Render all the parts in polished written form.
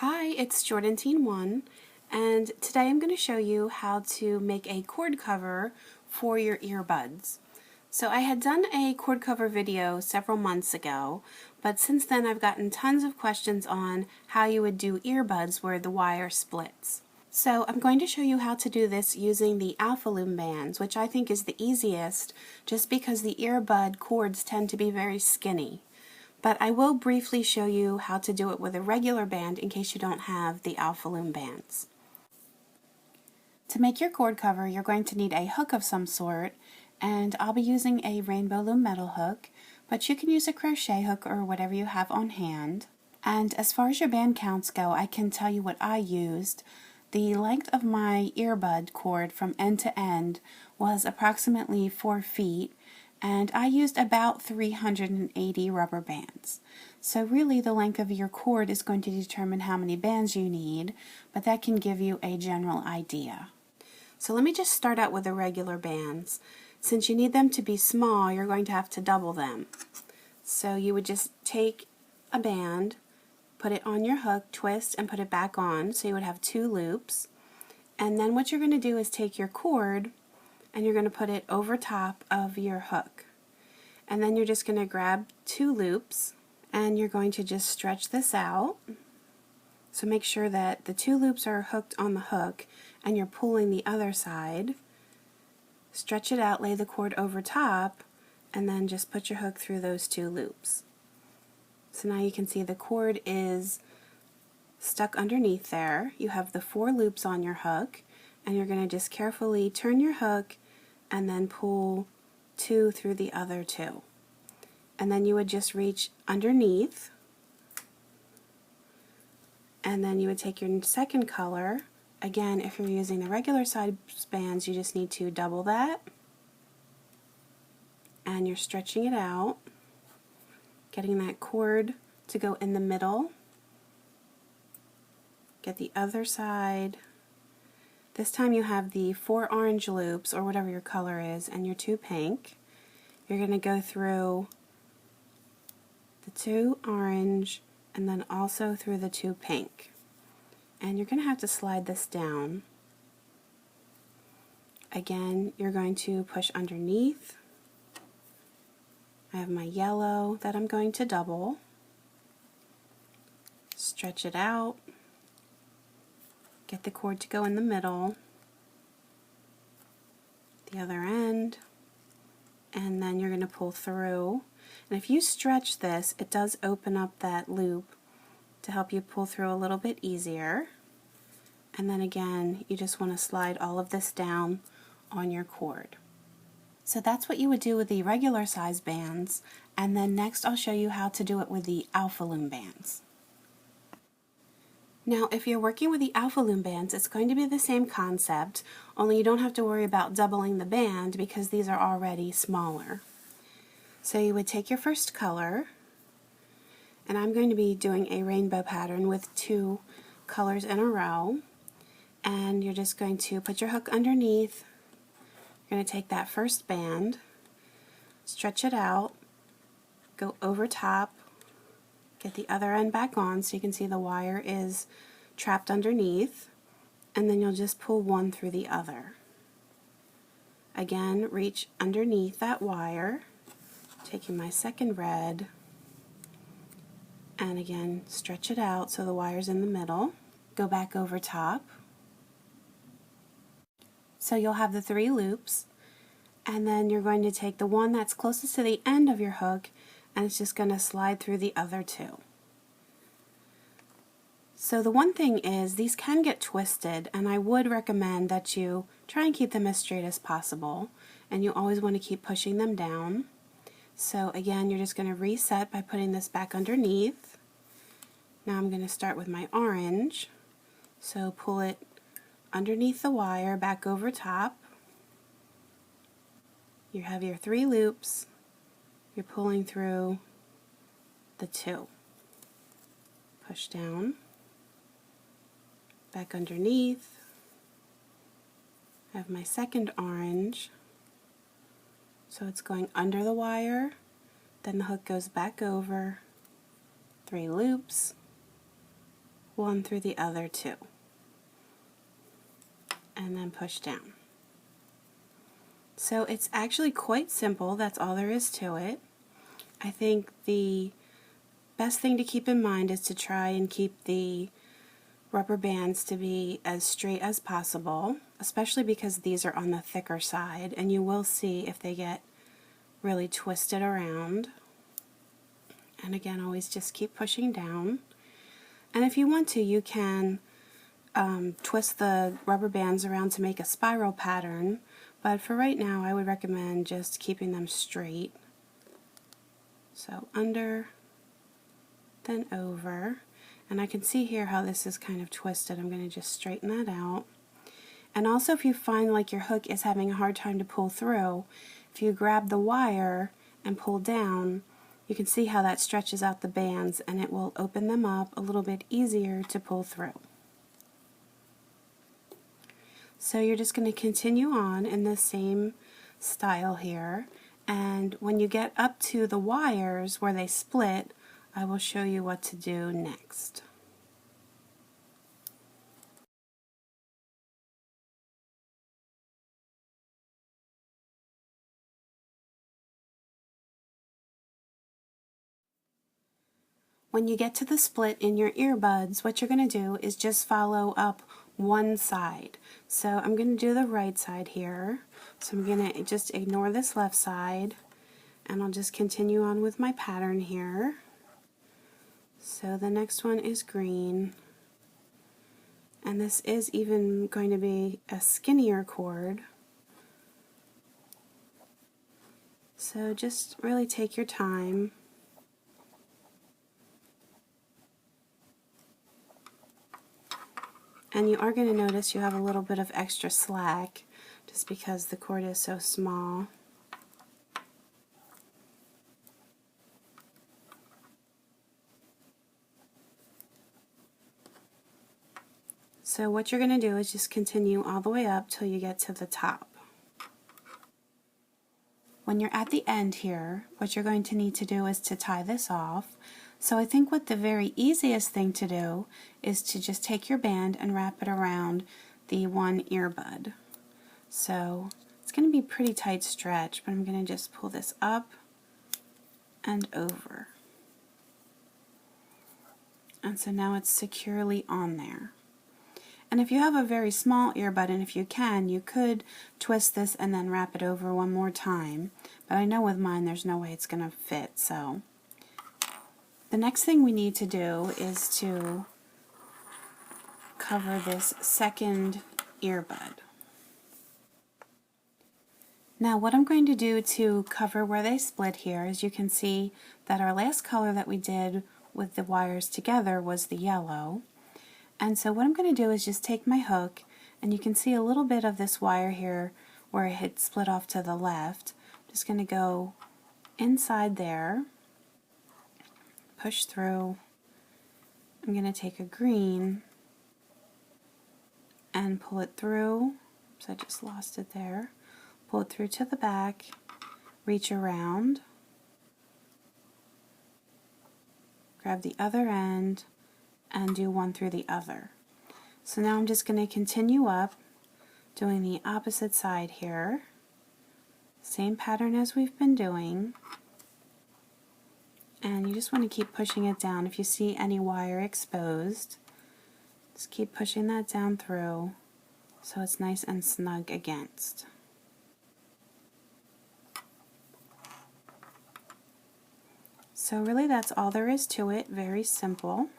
Hi, it's Jordan Teen 1, and today I'm going to show you how to make a cord cover for your earbuds. So I had done a cord cover video several months ago, but since then I've gotten tons of questions on how you would do earbuds where the wire splits. So I'm going to show you how to do this using the Loom bands, which I think is the easiest just because the earbud cords tend to be very skinny. But I will briefly show you how to do it with a regular band in case you don't have the Loom bands. To make your cord cover, you're going to need a hook of some sort, and I'll be using a rainbow loom metal hook, but you can use a crochet hook or whatever you have on hand. And as far as your band counts go, I can tell you what I used. The length of my earbud cord from end to end was approximately 4 feet, and I used about 380 rubber bands. So really the length of your cord is going to determine how many bands you need, but that can give you a general idea. So let me just start out with the regular bands. Since you need them to be small, you're going to have to double them. So you would just take a band, put it on your hook, twist, and put it back on, so you would have 2 loops. And then what you're going to do is take your cord and you're going to put it over top of your hook. And then you're just going to grab 2 loops and you're going to just stretch this out. So make sure that the 2 loops are hooked on the hook and you're pulling the other side. Stretch it out, lay the cord over top, and then just put your hook through those 2 loops. So now you can see the cord is stuck underneath there. You have the 4 loops on your hook, and you're going to just carefully turn your hook and then pull 2 through the other 2. And then you would just reach underneath, and then you would take your second color. Again, if you're using the regular size bands, you just need to double that, and you're stretching it out, getting that cord to go in the middle. Get the other side. This time you have the 4 orange loops, or whatever your color is, and your 2 pink. You're going to go through the 2 orange and then also through the 2 pink. And you're going to have to slide this down. Again, you're going to push underneath. I have my yellow that I'm going to double. Stretch it out. Get the cord to go in the middle, the other end, and then you're going to pull through. And if you stretch this, it does open up that loop to help you pull through a little bit easier. And then again, you just want to slide all of this down on your cord. So that's what you would do with the regular size bands, and then next I'll show you how to do it with the Loom bands. Now, if you're working with the Loom bands, it's going to be the same concept, only you don't have to worry about doubling the band because these are already smaller. So you would take your first color, and I'm going to be doing a rainbow pattern with 2 colors in a row, and you're just going to put your hook underneath. You're going to take that first band, stretch it out, go over top, get the other end back on so you can see the wire is trapped underneath, and then you'll just pull 1 through the other. Again, reach underneath that wire, taking my second red, and again stretch it out so the wire's in the middle. Go back over top. So you'll have the 3 loops, and then you're going to take the one that's closest to the end of your hook, and it's just going to slide through the other 2. So the one thing is, these can get twisted, and I would recommend that you try and keep them as straight as possible, and you always want to keep pushing them down. So again, you're just going to reset by putting this back underneath. Now I'm going to start with my orange, so pull it underneath the wire, back over top. You have your 3 loops. You're pulling through the 2. Push down, back underneath. I have my second orange, so it's going under the wire, then the hook goes back over, 3 loops, one through the other too. And then push down. So it's actually quite simple, that's all there is to it. I think the best thing to keep in mind is to try and keep the rubber bands to be as straight as possible, especially because these are on the thicker side, and you will see if they get really twisted around. And again, always just keep pushing down. And if you want to, you can twist the rubber bands around to make a spiral pattern, but for right now I would recommend just keeping them straight. So under, then over, and I can see here how this is kind of twisted. I'm going to just straighten that out. And also, if you find like your hook is having a hard time to pull through, if you grab the wire and pull down, you can see how that stretches out the bands and it will open them up a little bit easier to pull through. So you're just going to continue on in the same style here, and when you get up to the wires where they split, I will show you what to do next. When you get to the split in your earbuds, what you're going to do is just follow up one side. So I'm going to do the right side here. So I'm going to just ignore this left side, and I'll just continue on with my pattern here. So the next one is green, and this is even going to be a skinnier cord. So just really take your time. And you are going to notice you have a little bit of extra slack just because the cord is so small. So what you're going to do is just continue all the way up till you get to the top. When you're at the end here, what you're going to need to do is to tie this off. So I think what the very easiest thing to do is to just take your band and wrap it around the one earbud. So it's going to be a pretty tight stretch, but I'm going to just pull this up and over. And so now it's securely on there. And if you have a very small earbud, and if you can, you could twist this and then wrap it over one more time. But I know with mine there's no way it's going to fit. So the next thing we need to do is to cover this second earbud. Now what I'm going to do to cover where they split here is you can see that our last color that we did with the wires together was the yellow. And so what I'm going to do is just take my hook, and you can see a little bit of this wire here where it had split off to the left. I'm just going to go inside there, push through. I'm going to take a green and pull it through. So I just lost it there. Pull it through to the back, reach around, grab the other end, and do one through the other. So now I'm just going to continue up, doing the opposite side here. Same pattern as we've been doing. And you just want to keep pushing it down. If you see any wire exposed, just keep pushing that down through so it's nice and snug against. So really that's all there is to it, very simple.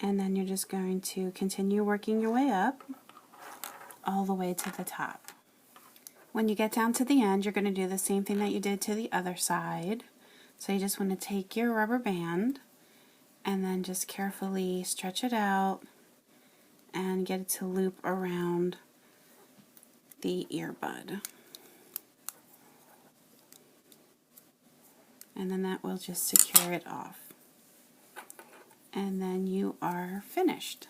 And then you're just going to continue working your way up all the way to the top. When you get down to the end, you're going to do the same thing that you did to the other side. So you just want to take your rubber band and then just carefully stretch it out and get it to loop around the earbud. And then that will just secure it off. And then you are finished.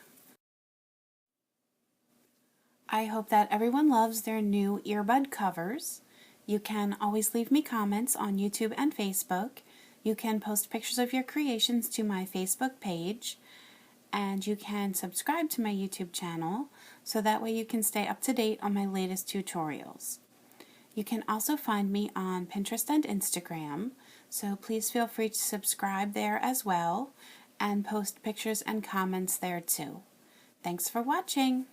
I hope that everyone loves their new earbud covers. You can always leave me comments on YouTube and Facebook. You can post pictures of your creations to my Facebook page, and you can subscribe to my YouTube channel so that way you can stay up to date on my latest tutorials. You can also find me on Pinterest and Instagram, so please feel free to subscribe there as well and post pictures and comments there too. Thanks for watching!